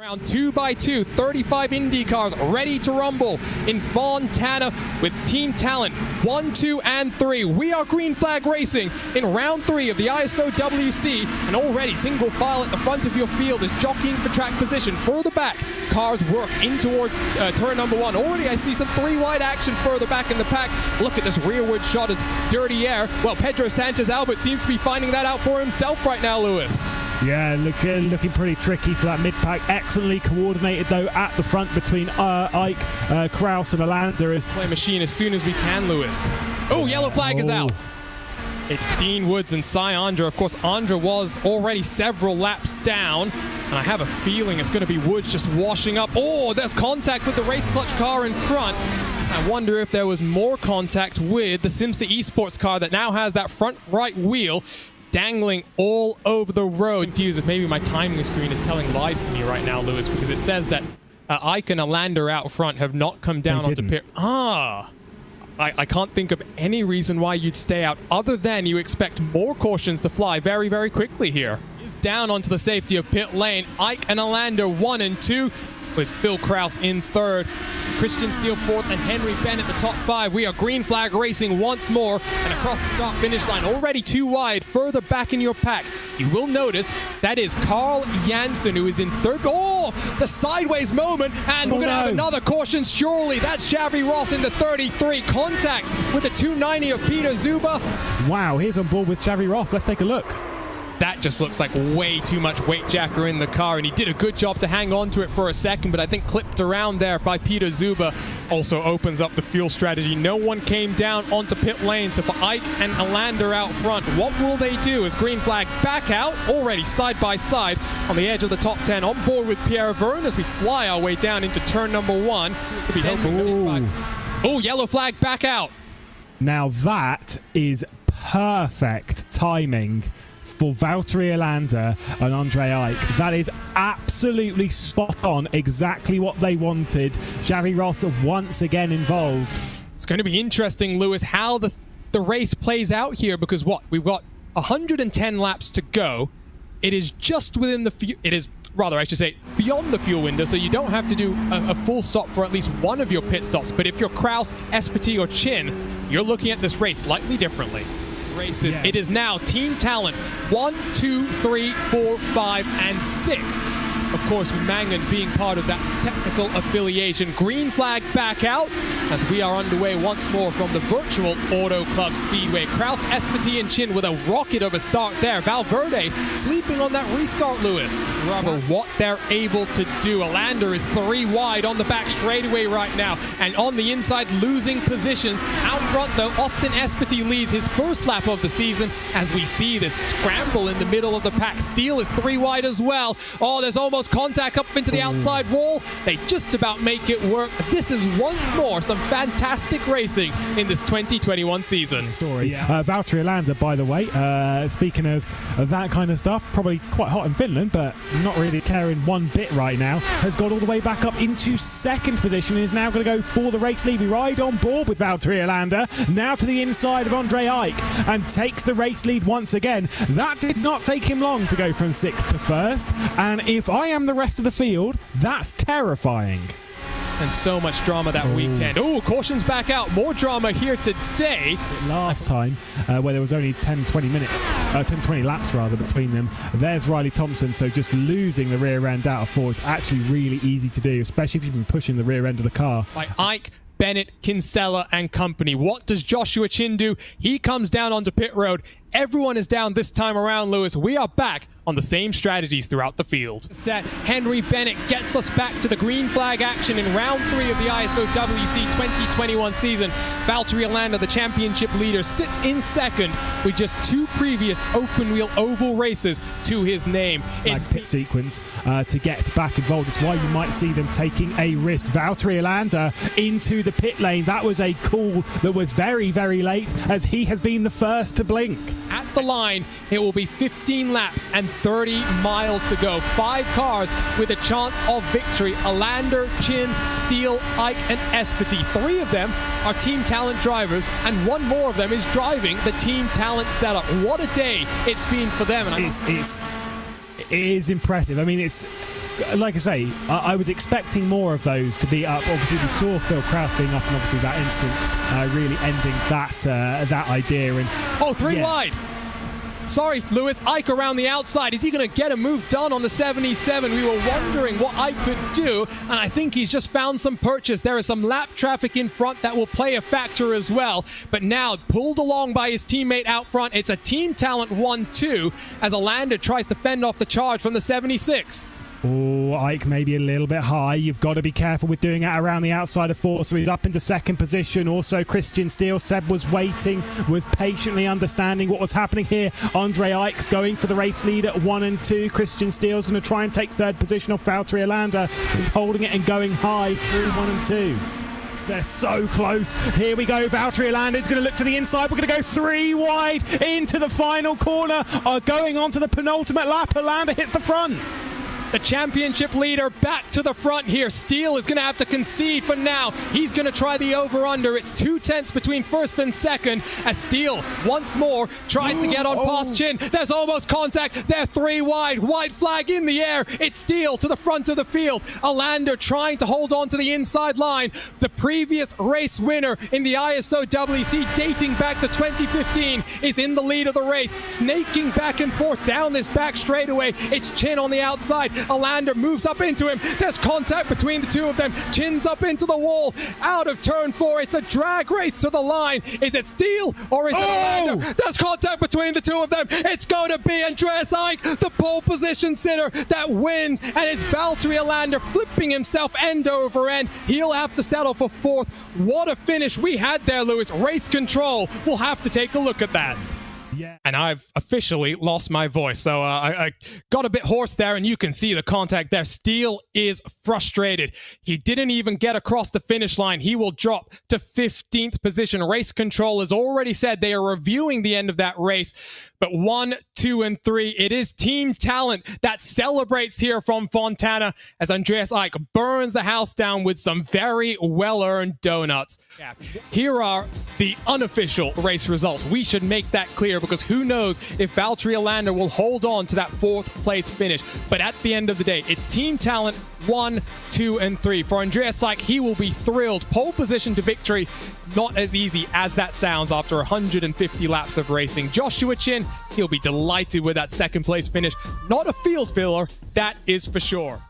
Round 2x2, 35 Indy cars ready to rumble in Fontana with Team Talent 1, 2, and 3. We are Green Flag Racing in round 3 of the ISOWC, and already single file at the front of your field is jockeying for track position. Further back, cars work in towards turn number 1. Already I see some 3-wide action further back in the pack. Look at this rearward shot as dirty air. Well, Pedro Sanchez Albert seems to be finding that out for himself right now, Lewis. Yeah, looking pretty tricky for that mid-pack. Excellently coordinated, though, at the front between Ike, Kraus, and Alander. Play machine as soon as we can, Lewis. Oh, yellow flag is out. It's Dean Woods and Cy Andra. Of course, Andra was already several laps down, and I have a feeling it's going to be Woods just washing up. Oh, there's contact with the race clutch car in front. I wonder if there was more contact with the SimSA Esports car that now has that front right wheel dangling all over the road. Confused if maybe my timing screen is telling lies to me right now, Lewis, because it says that Ike and Alander out front have not come down onto pit. I can't think of any reason why you'd stay out other than you expect more cautions to fly very, very quickly here. He's down onto the safety of pit lane. Ike and Alander 1 and 2 with Phil Kraus in 3rd. Christian Steele 4th and Henry Bennett the top 5. We are Green Flag Racing once more, and across the start finish line already 2 wide further back in your pack. You will notice that is Carl Janssen who is in 3rd. Oh, the sideways moment, and we're going to have another caution surely. That's Xavi Ross into 33. Contact with the 290 of Peter Zuba. Wow, he's on board with Xavi Ross. Let's take a look. That just looks like way too much weight jacker in the car, and he did a good job to hang on to it for a second, but I think clipped around there by Peter Zuba also opens up the fuel strategy. No one came down onto pit lane, so for Ike and Alander out front, what will they do as Green Flag back out, already side by side on the edge of the top 10, on board with Pierre Verne as we fly our way down into turn number 1. Oh, yellow flag back out. Now that is perfect timing for Valtteri Alander and Andre Ike. That is absolutely spot on, exactly what they wanted. Xavi Ross once again involved. It's going to be interesting, Lewis, how the race plays out here, because we've got 110 laps to go. It is just within the I should say beyond the fuel window, so you don't have to do a full stop for at least one of your pit stops. But if you're Kraus, Espiti, or Chin, you're looking at this race slightly differently. Races. It is now Team Talent 1, 2, 3, 4, 5, and 6. Of course, Mangan being part of that technical affiliation. Green Flag back out as we are underway once more from the virtual Auto Club Speedway. Kraus, Espiti, and Chin with a rocket of a start there. Valverde sleeping on that restart, Lewis. Remember what they're able to do. Alander is 3 wide on the back straightaway right now, and on the inside losing positions. Out front though, Austin Espiti leads his first lap of the season as we see this scramble in the middle of the pack. Steele is 3 wide as well. Oh, there's almost contact up into the outside wall. They just about make it work. This is once more some fantastic racing in this 2021 season. Valtteri Alander, by the way, speaking of that kind of stuff, probably quite hot in Finland, but not really caring one bit right now, has got all the way back up into 2nd position and is now going to go for the race lead. We ride on board with Valtteri Alander, now to the inside of Andre Ike, and takes the race lead once again. That did not take him long to go from 6th to 1st, and if I am the rest of the field, that's terrifying. And so much drama that weekend. Oh, caution's back out. More drama here today. Last time, where there was only 10-20 laps rather between them. There's Riley Thompson, so just losing the rear end out of 4 is actually really easy to do, especially if you've been pushing the rear end of the car. By Ike, Bennett, Kinsella, and company. What does Joshua Chin do? He comes down onto pit road. Everyone is down this time around, Lewis. We are back on the same strategies throughout the field. Set. Henry Bennett gets us back to the green flag action in round 3 of the ISOWC 2021 season. Valtteri Alander, the championship leader, sits in 2nd with just 2 previous open wheel oval races to his name. It's pit sequence to get back involved. It's why you might see them taking a risk. Valtteri Alander into the pit lane. That was a call that was very, very late, as he has been the first to blink. At the line, it will be 15 laps and 30 miles to go. 5 cars with a chance of victory. Alander, Chin, Steele, Ike, and Espiti. 3 of them are Team Talent drivers, and 1 more of them is driving the Team Talent setup. What a day it's been for them. And it is impressive. I mean, like I say, I was expecting more of those to be up. Obviously, we saw Phil Kraus being up, and obviously that instant really ending that idea. And oh, three wide. Sorry, Lewis. Ike around the outside. Is he going to get a move done on the 77? We were wondering what Ike could do, and I think he's just found some purchase. There is some lap traffic in front that will play a factor as well, but now pulled along by his teammate out front. It's a team talent 1-2 as Alander tries to fend off the charge from the 76. Oh, Ike maybe a little bit high. You've got to be careful with doing it around the outside of 4, so he's up into second position. Also, Christian Steele. Seb was waiting, was patiently understanding what was happening here. Andre Ike's going for the race lead at 1 and 2. Christian Steele's going to try and take third position off Valtteri Alander. He's holding it and going high through 1 and 2. They're so close. Here we go. Valtteri Alander is going to look to the inside. We're going to go 3 wide into the final corner. Going on to the penultimate lap. Alander hits the front. The championship leader back to the front here. Steele is going to have to concede for now. He's going to try the over-under. It's 2 tenths between first and second as Steele once more tries to get on past Chin. There's almost contact. They're 3 wide. White flag in the air. It's Steele to the front of the field. Alander trying to hold on to the inside line. The previous race winner in the ISOWC dating back to 2015 is in the lead of the race, snaking back and forth down this back straightaway. It's Chin on the outside. Alander moves up into him. There's contact between the two of them. Chin's up into the wall. Out of turn 4. It's a drag race to the line. Is it Steele or is it Alander? There's contact between the two of them. It's going to be Andreas Ike, the pole position sitter, that wins. And it's Valtteri Alander flipping himself end over end. He'll have to settle for 4th. What a finish we had there, Lewis. Race control. We'll have to take a look at that. Yeah. And I've officially lost my voice. So I got a bit hoarse there, and you can see the contact there. Steele is frustrated. He didn't even get across the finish line. He will drop to 15th position. Race control has already said they are reviewing the end of that race. But 1, 2, and 3, it is team talent that celebrates here from Fontana as Andreas Ike burns the house down with some very well-earned donuts. Yeah. Here are the unofficial race results. We should make that clear because who knows if Valtteri Alander will hold on to that 4th place finish. But at the end of the day, it's team talent 1, 2, and 3. For Andreas Ike, he will be thrilled. Pole position to victory, not as easy as that sounds after 150 laps of racing. Joshua Chin, he'll be delighted with that 2nd place finish. Not a field filler, that is for sure.